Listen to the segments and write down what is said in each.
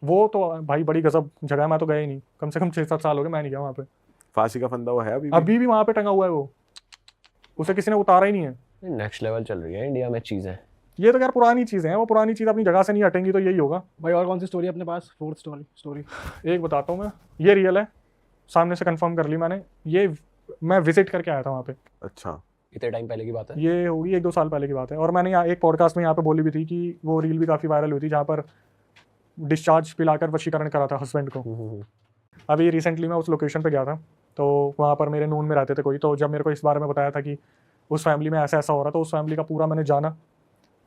वो तो भाई बड़ी गजब जगह है, मैं तो गया ही नहीं, कम से कम 6-7 साल हो गए मैं नहीं गया वहाँ पे। फांसी का फंदा वो है अभी भी वहाँ पे टंगा हुआ है वो, उसे किसी ने उतारा ही नहीं है। नेक्स्ट लेवल चल रही है इंडिया में चीज़ें। ये तो यार पुरानी चीजें हैं, वो पुरानी चीज अपनी जगह से नहीं हटेंगी तो यही होगा। भाई और कौन सी स्टोरी अपने पास, फोर्थ स्टोरी? एक बताता हूँ मैं, ये रियल है, सामने से कंफर्म कर ली मैंने, ये मैं विजिट करके आया था वहाँ पे। अच्छा, इतने टाइम पहले की बात है? ये होगी 1-2 साल पहले की बात है। और मैंने यहाँ एक पॉडकास्ट में यहाँ पे बोली भी थी कि वो रील भी काफ़ी वायरल हुई थी जहाँ पर डिस्चार्ज पिलाकर वशीकरण करा था हस्बैंड को। अभी रिसेंटली मैं उस लोकेशन पे गया था, तो वहाँ पर मेरे नून में रहते थे कोई, तो जब मेरे को इस बारे में बताया था कि उस फैमिली में ऐसा ऐसा हो रहा, तो उस फैमिली का पूरा मैंने जाना,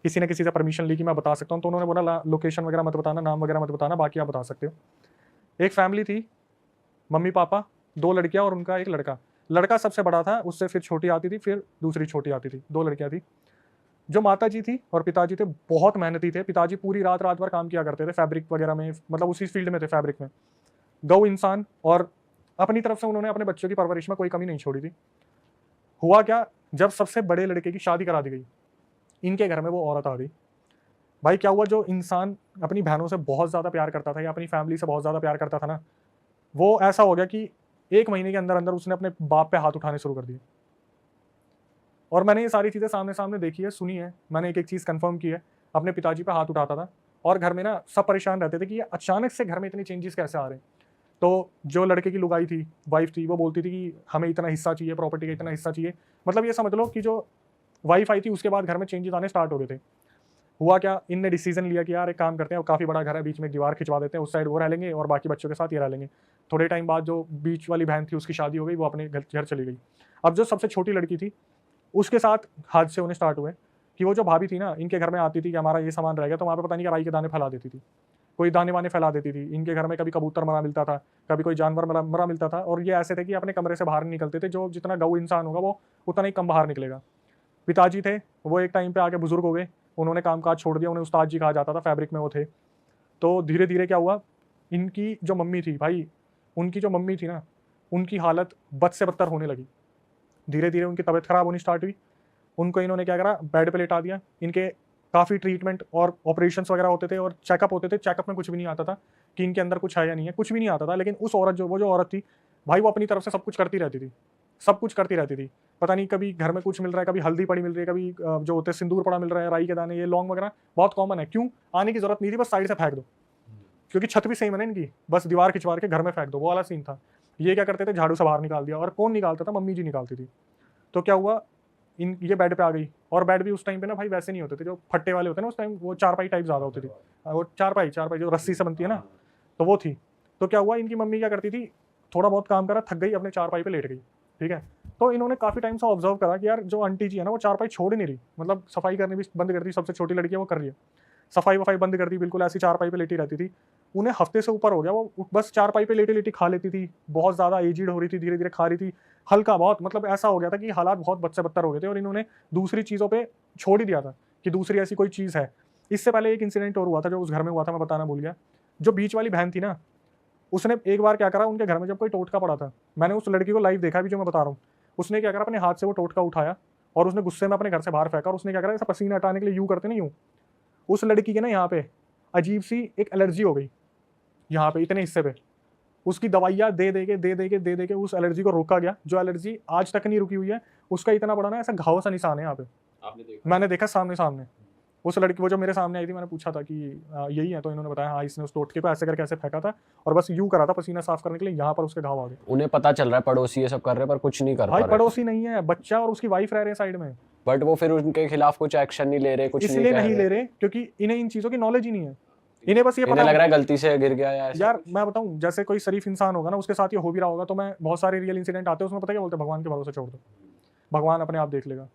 किसी ने किसी से परमिशन ली कि मैं बता सकता हूँ, तो उन्होंने बोला लोकेशन वगैरह मत बताना, नाम वगैरह मत बताना, बाकी आप बता सकते हो। एक फैमिली थी, मम्मी पापा, 2 लड़कियाँ और उनका एक लड़का। लड़का सबसे बड़ा था, उससे फिर छोटी आती थी, फिर दूसरी छोटी आती थी, 2 लड़कियाँ थी। जो माता जी थी और पिताजी थे बहुत मेहनती थे, पिताजी पूरी रात भर काम किया करते थे फैब्रिक वगैरह में, मतलब उसी फील्ड में थे फैब्रिक में, गौ इंसान, और अपनी तरफ से उन्होंने अपने बच्चों की परवरिश में कोई कमी नहीं छोड़ी थी। हुआ क्या, जब सबसे बड़े लड़के की शादी करा दी गई, इनके घर में वो औरत आ गई। भाई क्या हुआ, जो इंसान अपनी बहनों से बहुत ज़्यादा प्यार करता था या अपनी फैमिली से बहुत ज़्यादा प्यार करता था ना, वो ऐसा हो गया कि 1 महीने के अंदर अंदर उसने अपने बाप पे हाथ उठाने शुरू कर दिए। और मैंने ये सारी चीज़ें सामने सामने देखी है, सुनी है, मैंने एक एक चीज़ कंफर्म की है। अपने पिताजी पे हाथ उठाता था और घर में ना सब परेशान रहते थे कि ये अचानक से घर में इतनी चेंजेस कैसे आ रहे हैं। तो जो लड़के की लुगाई थी, वाइफ थी, वो बोलती थी कि हमें इतना हिस्सा चाहिए, प्रॉपर्टी का इतना हिस्सा चाहिए। मतलब ये समझ लो कि जो वाइफ आई थी उसके बाद घर में चेंजेस आने स्टार्ट हो गए थे। हुआ क्या, इनने डिसीजन लिया कि यार एक काम करते हैं, काफ़ी बड़ा घर है, बीच में एक दीवार खिंचवा देते हैं, उस साइड वो रह लेंगे और बाकी बच्चों के साथ ये रह लेंगे। थोड़े टाइम बाद जो बीच वाली बहन थी उसकी शादी हो गई, वो अपने घर चली गई। अब जो सबसे छोटी लड़की थी उसके साथ हादसे होने स्टार्ट हुए कि वो जो भाभी थी ना, इनके घर में आती थी कि हमारा ये सामान रह गया, तो वहाँ पे पता नहीं क्या राई के दाने फैला देती थी, कोई दाने वाने फैला देती थी। इनके घर में कभी कबूतर मरा मिलता था, कभी कोई जानवर मरा मिलता था, और ये ऐसे थे कि अपने कमरे से बाहर नहीं निकलते थे, जो जितना गौ इंसान होगा वो उतना ही कम बाहर निकलेगा। पिताजी थे वो एक टाइम पे आके बुजुर्ग हो गए, उन्होंने कामकाज छोड़ दिया, उन्हें उस्ताद जी कहा जाता था, फैब्रिक में वो थे। तो धीरे धीरे क्या हुआ, इनकी जो मम्मी थी भाई, उनकी जो मम्मी थी ना, उनकी हालत बद से बदतर होने लगी। धीरे धीरे उनकी तबीयत खराब होनी स्टार्ट हुई। उनको इन्होंने क्या करा, बेड पे लेटा दिया। इनके काफ़ी ट्रीटमेंट और ऑपरेशंस वगैरह होते थे और चेकअप होते थे। चेकअप में कुछ भी नहीं आता था कि इनके अंदर कुछ है या नहीं है, कुछ भी नहीं आता था। लेकिन उस औरत जो औरत थी भाई, वो अपनी तरफ से सब कुछ करती रहती थी, सब कुछ करती रहती थी। पता नहीं कभी घर में कुछ मिल रहा है, कभी हल्दी पड़ी मिल रही है, कभी जो होते हैं सिंदूर पड़ा मिल रहा है, राई के दाने, ये लौंग वगैरह बहुत कॉमन है। क्यों आने की जरूरत नहीं थी, बस साइड से फेंक दो, क्योंकि छत भी सेम है ना इनकी, बस दीवार खिंचवा के घर में फेंक दो, वो वाला सीन था। ये क्या करते थे, झाड़ू से बाहर निकाल दिया। और कौन निकालता था, मम्मी जी निकालती थी। तो क्या हुआ, ये बेड पे आ गई। और बेड भी उस टाइम पे ना भाई वैसे नहीं होते थे जो फट्टे वाले होते हैं ना, उस टाइम वो चारपाई टाइप ज़्यादा होती थी, वो चारपाई जो रस्सी से बनती है ना, तो वो थी। तो क्या हुआ, इनकी मम्मी क्या करती थी, थोड़ा बहुत काम करा, थक गई, अपने चारपाई पे लेट गई, ठीक है। तो इन्होंने काफ़ी टाइम से ऑब्जर्व करा कि यार जो आंटी जी है ना, वो चारपाई छोड़ ही नहीं रही, मतलब सफाई करनी भी बंद कर दी। सबसे छोटी लड़की है वो कर रही है, सफाई वफाई बंद कर दी, बिल्कुल ऐसी चारपाई पे लेटी रहती थी। उन्हें हफ्ते से ऊपर हो गया, वो बस चारपाई पे लेटी लेटी खा लेती थी, बहुत ज़्यादा एजिड हो रही थी, धीरे धीरे खा रही थी, हल्का बहुत, मतलब ऐसा हो गया था कि हालात बहुत बद से बदतर हो गए थे। और इन्होंने दूसरी चीज़ों पे छोड़ ही दिया था कि दूसरी ऐसी कोई चीज़ है। इससे पहले एक इंसिडेंट और हुआ था जो उस घर में हुआ था, मैं बताना भूल गया। जो बीच वाली बहन थी ना, उसने एक बार क्या करा, उनके घर में जब कोई टोटका पड़ा था, मैंने उस लड़की को लाइव देखा भी जो मैं बता रहा हूँ। उसने क्या करा, अपने हाथ से वो टोटका उठाया और उसने गुस्से में अपने घर से बाहर फेंका। और उसने क्या करा, ऐसा पसीना हटाने के लिए यूँ करते नहीं, यूँ। उस लड़की के ना यहाँ पे अजीब सी एक एलर्जी हो गई, यहाँ पे इतने हिस्से पे। उसकी दवाइयाँ दे दे के उस एलर्जी को रोका गया, जो एलर्जी आज तक नहीं रुकी हुई है। उसका इतना बड़ा ना ऐसा घाव सा निशान है यहाँ पे, आपने देखा? मैंने देखा सामने। उस लड़की, वो जो मेरे सामने आई थी, मैंने पूछा था कि यही है, तो इन्होंने बताया हाँ, इसने उस टोटके को ऐसे करके ऐसे फेंका था और बस यूं करा था पसीना साफ करने के लिए, यहाँ पर उसके घाव आ गए। उन्हें पता चल रहा है पड़ोसी ये सब कर रहे हैं पर कुछ नहीं कर पा भाई रहे। पड़ोसी नहीं है, बच्चा और उसकी वाइफ रह रहे हैं साइड में, बट वो फिर उनके खिलाफ कुछ एक्शन नहीं ले रहे, कुछ इसलिए नहीं नहीं कह ले रहे। रहे क्योंकि इन्हें इन चीज़ों की नॉलेज ही नहीं है। इन्हें बस ये इन्हें पता लग रहा है गलती से गिर गया या ऐसा। यार मैं बताऊं, जैसे कोई शरीफ इंसान होगा ना, उसके साथ ये हो भी रहा होगा, तो मैं बहुत सारे रियल इंसिडेंट आते हैं उसमें, पता क्या बोलते हैं, भगवान के भरोसे छोड़ दो, भगवान अपने आप देख लेगा।